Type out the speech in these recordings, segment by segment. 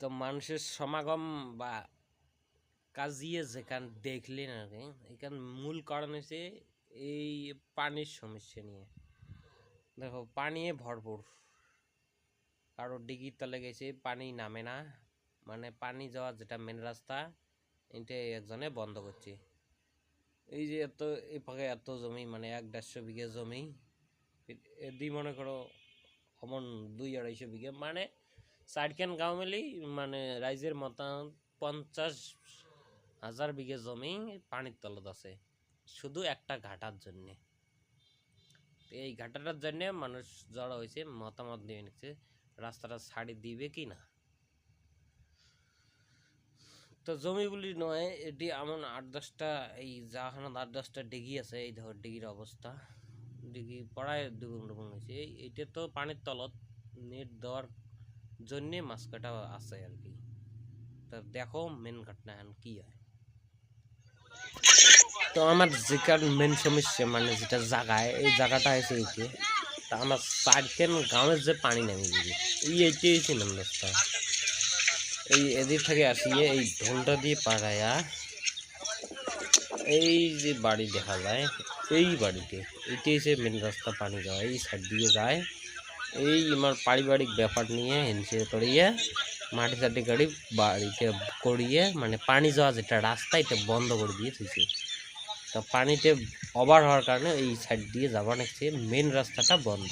তো মানুষের সমাগম বা কাজিয়ে যেখান দেখলেন আর কি, এখান মূল কারণ হচ্ছে এই পানির সমস্যা নিয়ে। দেখো পানি ভরপুর, কারো ডিগির তলে গেছে পানি নামে না, মানে পানি যাওয়ার যেটা মেন রাস্তা এটা একজনে বন্ধ করছে। এই যে এত এই ফাঁকে এত জমি, মানে 1-1.5 বিঘে জমি, এদি মনে করো অমন 2-250 বিঘে, মানে সাইডখান গাঁও মিলেই মানে রাইজের মতান 50,000 বিঘে জমি পানির তলত আছে, শুধু একটা ঘাটার জন্যে। এই ঘাটাটার জন্যে মানুষ জড়ো হয়েছে, মতামত দিয়ে নিচ্ছে রাস্তাটা ছাড়ি দিবে কি না। তো জমি বলি নয়, এটি এমন 8-10টা, এই যাখানে 8-10টা ডিগি আছে, এই ধর ডিগির অবস্থা, ডিগি পড়ায় দুগুণ ডুগুণ হয়েছে। এইটা তো পানির তলত নেট দেওয়ার জন্যে মাছ কাটা আছে আর কি। তা দেখো মেন ঘটনা এখন কি হয়। তো আমার যেটার মেন সমস্যা, মানে যেটা জায়গায়, এই জায়গাটা আছে এইকে, তা আমার চারখান গাঁয়ের যে পানি নামি দিবে, এইটাই হচ্ছে মেন রাস্তা। এই এদিক থেকে আসিয়ে এই ঢোলটা দিয়ে পাড়ায়া এই যে বাড়ি দেখা যায়, এই বাড়িতে এইটাই হচ্ছে মেন রাস্তা পানি যাওয়া, এই সাইড দিয়ে যায়। এই আমার পারিবারিক ব্যাপার নিয়ে হিংসে করিয়ে মাটি চাটি গাড়ি বাড়িতে করিয়ে, মানে পানি যাওয়া যেটা রাস্তা এটা বন্ধ করে দিয়ে থুইছে। তা পানিতে ওভার হওয়ার কারণে এই সাইড দিয়ে যাবার নিচ্ছে, মেন রাস্তাটা বন্ধ।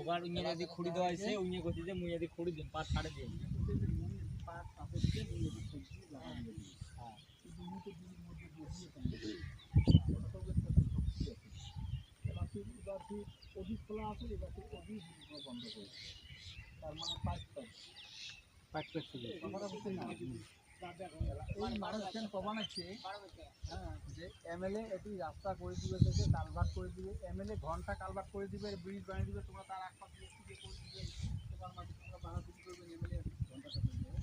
ওবার উইয়ে যদি খুঁড়ি দেওয়া হয়েছে, উইয়ে করছি যে মুই যদি খুঁড়ি দিন পাঁচ সাড়ে দিন অফিস খোলা আছে, এবার অফিস বন্ধ করে, তার মানে পাইপ কথাটা বুঝছেন না। এই মানুষজন কমান আছে, হ্যাঁ, যে এমএলএ এটি রাস্তা করে দিবে, থেকে কালভার্ট করে দিবে, এমএলএ ঘন্টা কালভার্ট করে দিবে, ব্রিজ বানিয়ে দিবে, তোমরা তার আশপাশ দিয়ে করে দিবে, তোমার মাঝে তোমরা বাহাদুরি করবে, এমএলএ ঘন্টাটা করে দেবে।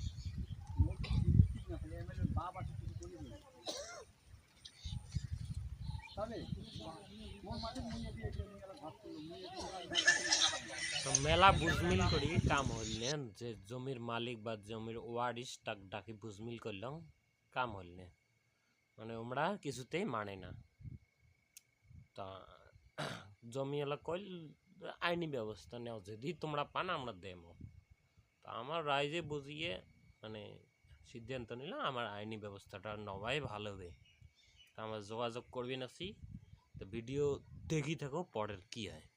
মোট ঠিক না, তাহলে এমএলএ বাপ আছে কিছু করে দেবে, তাহলে মোর মাঝে মুইয়ে দিয়ে ঘাস করলো, মুইয়ে তো মেলা বুঝমিল করি কাম হইলেন, যে জমির মালিক বা জমির ওয়ারিশ তাক ডাকি বুঝমিল করলাম, কাম হইলেন, মানে ওমরা কিছুতেই মানে না। তা জমি এলা কইল আইনি ব্যবস্থা নেওয়া, যদি তোমরা পান আমরা দেবো। তা আমার রাইজে বুঝিয়ে মানে সিদ্ধান্ত নিলাম আমার আইনি ব্যবস্থাটা নেওয়াই ভালো হবে। তা আমার যোগাযোগ করবেন আছি। তো ভিডিও দেখি থাকো পরের কি হয়।